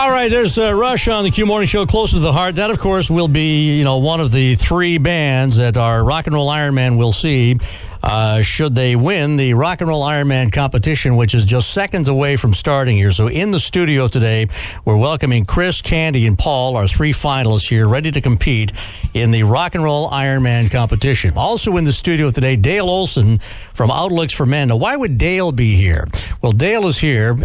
All right, there's Rush on the Q Morning Show, Closer to the Heart. That, of course, will be, one of the three bands that our Rock and Roll Ironman will see should they win the Rock and Roll Ironman competition, which is just seconds away from starting here. So in the studio today, we're welcoming Chris, Candy, and Paul, our three finalists here, ready to compete in the Rock and Roll Ironman competition. Also in the studio today, Dale Olson from Outlooks for Men. Now, why would Dale be here? Well, Dale is here,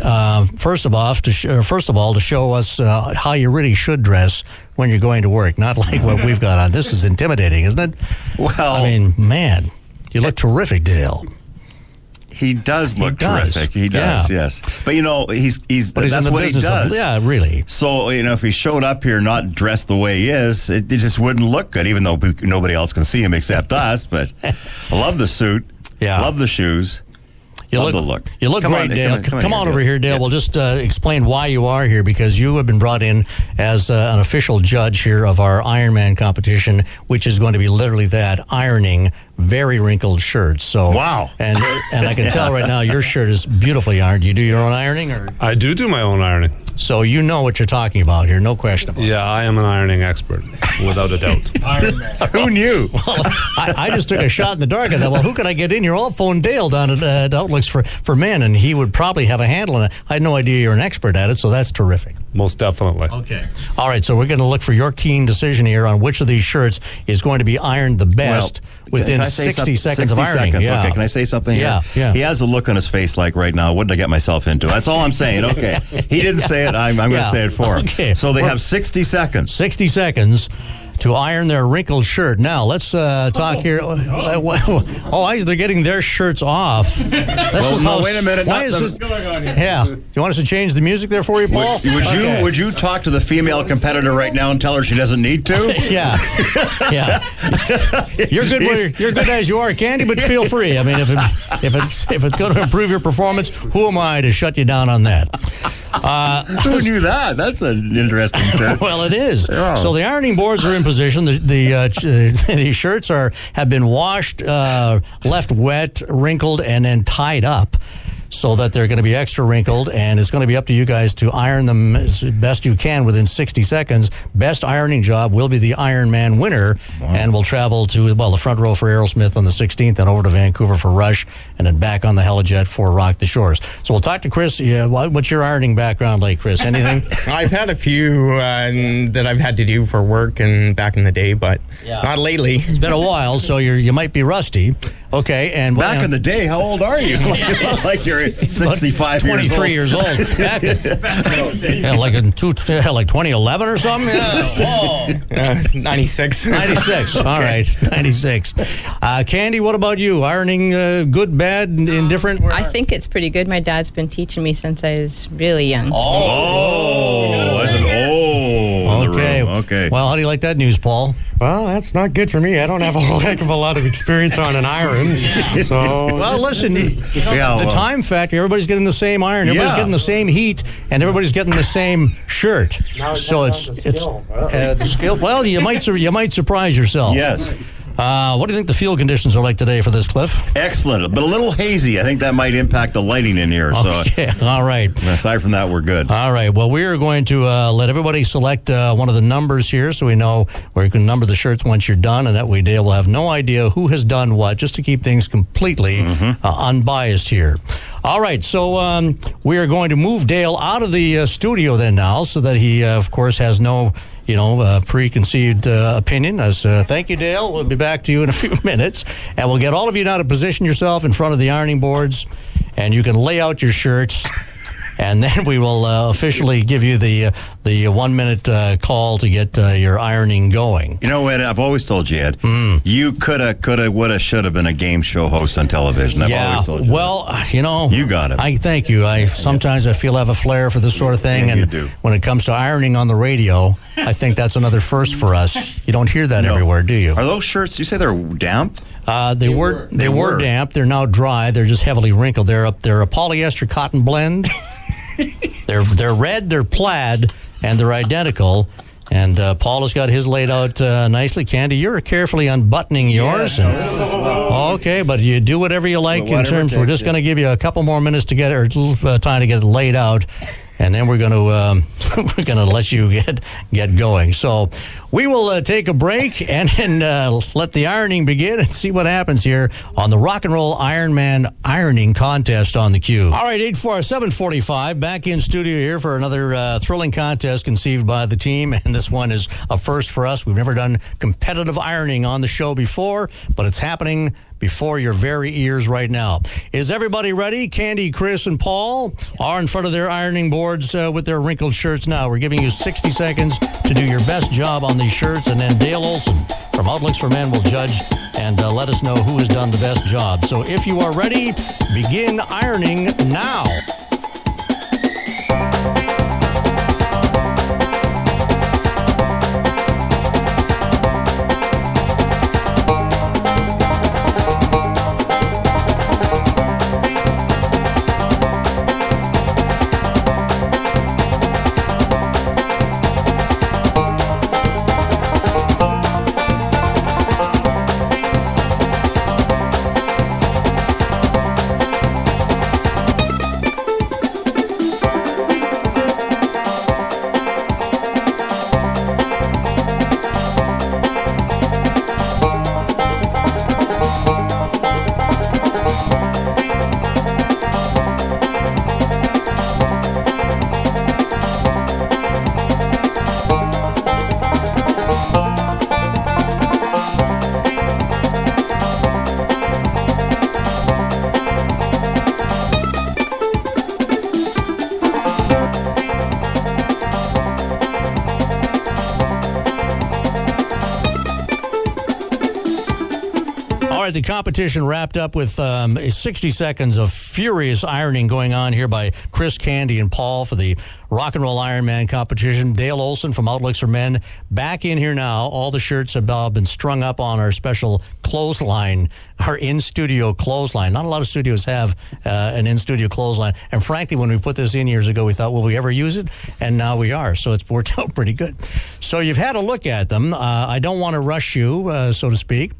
first of all, to show us how you really should dress when you're going to work, not like what we've got on. This is intimidating, isn't it? Well, I mean, man. You look terrific, Dale. He does look terrific. He does, yes. But that's what he does. Really. So, if he showed up here not dressed the way he is, it just wouldn't look good, even though nobody else can see him except us. But I love the suit. Yeah. Love the shoes. Love the look. You look great, Dale. Come on over here, Dale. Yeah. We'll just explain why you are here, because you have been brought in as an official judge here of our Ironman competition, which is going to be literally that, ironing very wrinkled shirts. So wow. And I can tell right now your shirt is beautifully ironed. You do your own ironing? Or? I do my own ironing. So you know what you're talking about here, no question about it. Yeah, I am an ironing expert, without a doubt. Who knew? Well, I just took a shot in the dark. I thought, well, who can I get in here? I'll phone Dale down at Outlooks for Men, and he would probably have a handle on it. I had no idea you're an expert at it, so that's terrific. Most definitely. Okay. All right, so we're going to look for your keen decision here on which of these shirts is going to be ironed the best within 60 seconds of ironing. Yeah. Okay, can I say something here? Yeah. He has a look on his face like right now, what did I get myself into? That's all I'm saying. Okay. He didn't say it. I'm going to say it for him. Okay. So they have 60 seconds. 60 seconds to iron their wrinkled shirt. Now, let's talk here. They're getting their shirts off. Wait a minute. What's going on here? Yeah. Do you want us to change the music there for you, Paul? Would you talk to the female competitor right now and tell her she doesn't need to? Yeah. You're good as you are, Candy, but feel free. I mean, if it's going to improve your performance, who am I to shut you down on that? Who knew that? That's an interesting thing. Well, it is. Yeah. So the ironing boards are in position. The shirts have been washed, left wet, wrinkled, and then tied up, so that they're going to be extra wrinkled, and it's going to be up to you guys to iron them as best you can within 60 seconds. Best ironing job will be the Ironman winner, and we'll travel to, the front row for Aerosmith on the 16th, and over to Vancouver for Rush, and then back on the Helijet for Rock the Shores. So we'll talk to Chris. What's your ironing background like, Chris? Anything? I've had a few that I've had to do for work and back in the day, but not lately. It's been a while, so you might be rusty. Okay, and back in the day, how old are you? It's not like you're 65 23 years old. Back like in 2011 or something? Yeah. 96. 96. All right, 96. Candy, what about you? Ironing good, bad, indifferent? I think it's pretty good. My dad's been teaching me since I was really young. Okay. Well, how do you like that news, Paul? Well, that's not good for me. I don't have a whole heck of a lot of experience on an iron. So, well, listen, the time factor, everybody's getting the same iron, everybody's getting the same heat, and everybody's getting the same shirt. So it's the skill. Well, you might surprise yourself. Yes. What do you think the field conditions are like today for this, Cliff? Excellent, but a little hazy. I think that might impact the lighting in here. Okay, all right. Aside from that, we're good. All right, well, we are going to let everybody select one of the numbers here so we know where you can number the shirts once you're done, and that way Dale will have no idea who has done what, just to keep things completely unbiased here. All right, so we are going to move Dale out of the studio then now, so that he, of course, has no preconceived opinion. Thank you, Dale. We'll be back to you in a few minutes, and we'll get all of you now to position yourself in front of the ironing boards, and you can lay out your shirts, and then we will officially give you the 1 minute call to get your ironing going. You know what? I've always told you, Ed, you coulda, woulda, shoulda been a game show host on television. I've always told you. Well, you got it. I thank you. Sometimes I feel I have a flair for this sort of thing, and when it comes to ironing on the radio, I think that's another first for us. You don't hear that everywhere, do you? Are those shirts? You say they're damp? They were damp. They're now dry. They're just heavily wrinkled. They're a polyester cotton blend. They're red. They're plaid, and they're identical. And Paul has got his laid out nicely. Candy, you're carefully unbuttoning yours. Okay, but you do whatever you like in terms. We're just going to give you a couple more minutes to get it, or time to get it laid out. and then we're going to let you get going. So we will take a break and then let the ironing begin and see what happens here on the Rock and Roll Ironman Ironing Contest on the Q. All right, 7:45, back in studio here for another thrilling contest conceived by the team, and this one is a first for us. We've never done competitive ironing on the show before, but it's happening before your very ears right now. Is everybody ready? Candy, Chris, and Paul are in front of their ironing boards with their wrinkled shirts now. We're giving you 60 seconds to do your best job on these shirts, and then Dale Olson from Outlooks for Men will judge and let us know who has done the best job. So if you are ready, begin ironing now. The competition wrapped up with 60 seconds of furious ironing going on here by Chris, Candy, and Paul for the Rock and Roll Ironman competition. Dale Olson from Outlooks for Men back in here now. All the shirts have been strung up on our special clothesline, our in-studio clothesline. Not a lot of studios have an in-studio clothesline. And frankly, when we put this in years ago, we thought, will we ever use it? And now we are. So it's worked out pretty good. So you've had a look at them. I don't want to rush you, so to speak.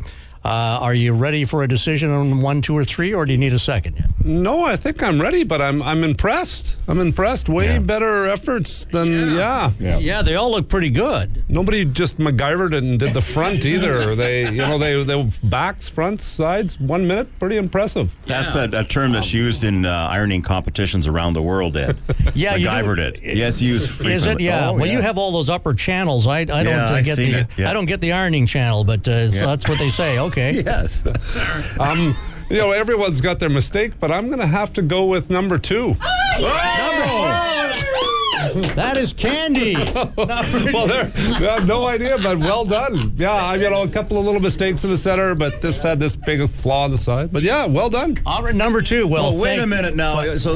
Are you ready for a decision on 1, 2, or 3, or do you need a second yet? No, I think I'm ready, but I'm impressed. I'm impressed. Way better efforts than Yeah, they all look pretty good. Nobody just MacGyvered it and did the front either. They backs, fronts, sides, 1 minute, pretty impressive. That's a term that's used in ironing competitions around the world, Ed. Yeah, MacGyvered it. Yeah, it's used frequently. Is it? Yeah. Well, you have all those upper channels. I don't get the ironing channel, but so that's what they say. Okay. Yes. Everyone's got their mistake, but I'm going to have to go with number 2. That is Candy. Well, I have no idea, but well done. Yeah, a couple of little mistakes in the center, but this had this big flaw on the side. But yeah, well done. All right, number 2. Well, wait a minute now. So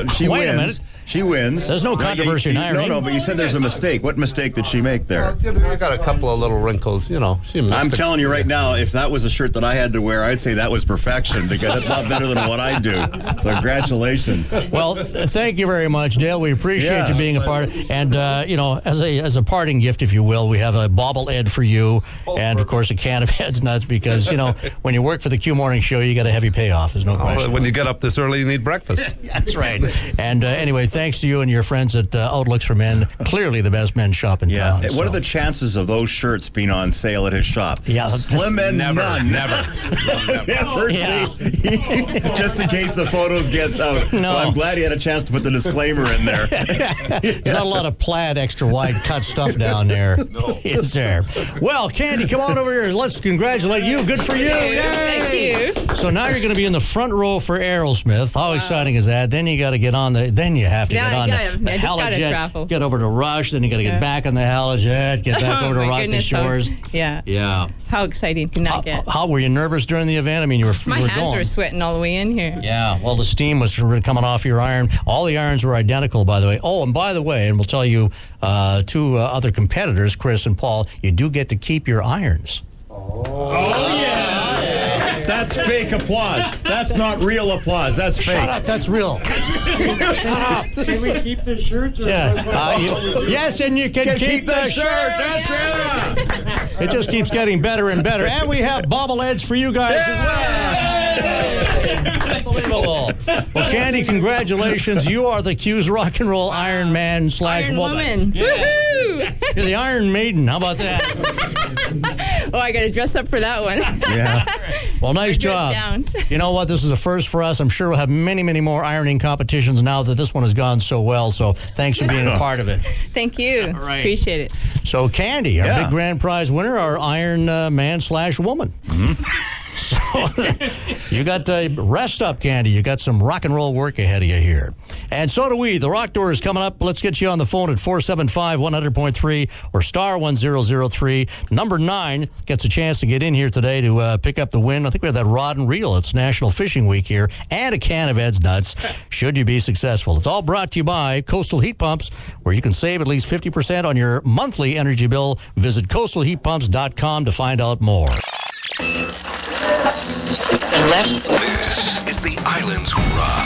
she wins. Wait a minute. She wins. There's no controversy in ironing. No, but you said there's a mistake. What mistake did she make there? I got a couple of little wrinkles. She missed. I'm telling you right now, if that was a shirt that I had to wear, I'd say that was perfection because it's not better than what I do. So congratulations. Well, thank you very much, Dale. We appreciate you being a part. And, as a parting gift, if you will, we have a bobblehead for you and, of course, a can of Heads Nuts because, when you work for the Q Morning Show, you got a heavy payoff. There's no question. When you get up this early, you need breakfast. That's right. And anyway, thanks to you and your friends at Outlooks for Men. Clearly the best men's shop in town. What are the chances of those shirts being on sale at his shop? Yeah, slim and none. Never. Just in case the photos get out. No. Well, I'm glad he had a chance to put the disclaimer in there. There's not a lot of plaid, extra wide cut stuff down there. No. Is there? Well, Candy, come on over here. Let's congratulate you. Good for you. Thank you. So now you're going to be in the front row for Aerosmith. How exciting is that? Then you got to get on then you have to get on the Helijet, get over to Rush, then you got to get back on the Helijet, get back over to Rock the Shores. Yeah. How exciting can that get? How were you nervous during the event? I mean, my hands were sweating all the way in here. Yeah, well, the steam was coming off your iron. All the irons were identical, by the way. Oh, and by the way, and we'll tell you two other competitors, Chris and Paul, you do get to keep your irons. Oh yeah. That's fake applause. That's not real applause. That's fake. Shut up. That's real. Shut up. Can we keep the shirts? Yes, and you can keep the shirt. That's right. It just keeps getting better and better. And we have bobbleheads for you guys as well. Unbelievable. Well, Candy, congratulations. You are the Q's Rock and Roll Iron Man / Iron woman. Yeah. Woohoo! You're the Iron Maiden. How about that? Oh, I got to dress up for that one. Yeah. Well, nice job. Down. You know what? This is a first for us. I'm sure we'll have many, many more ironing competitions now that this one has gone so well. So thanks for being a part of it. Thank you. All right. Appreciate it. So, Candy, our big grand prize winner, our Iron Man / woman. So, you got rest up, Candy. You got some rock and roll work ahead of you here. And so do we. The Rock Door is coming up. Let's get you on the phone at 475-100.3 or star 1003. Number 9 gets a chance to get in here today to pick up the win. I think we have that rod and reel. It's National Fishing Week here, and a can of Ed's Nuts, should you be successful. It's all brought to you by Coastal Heat Pumps, where you can save at least 50% on your monthly energy bill. Visit coastalheatpumps.com to find out more. This is the Island's Rock.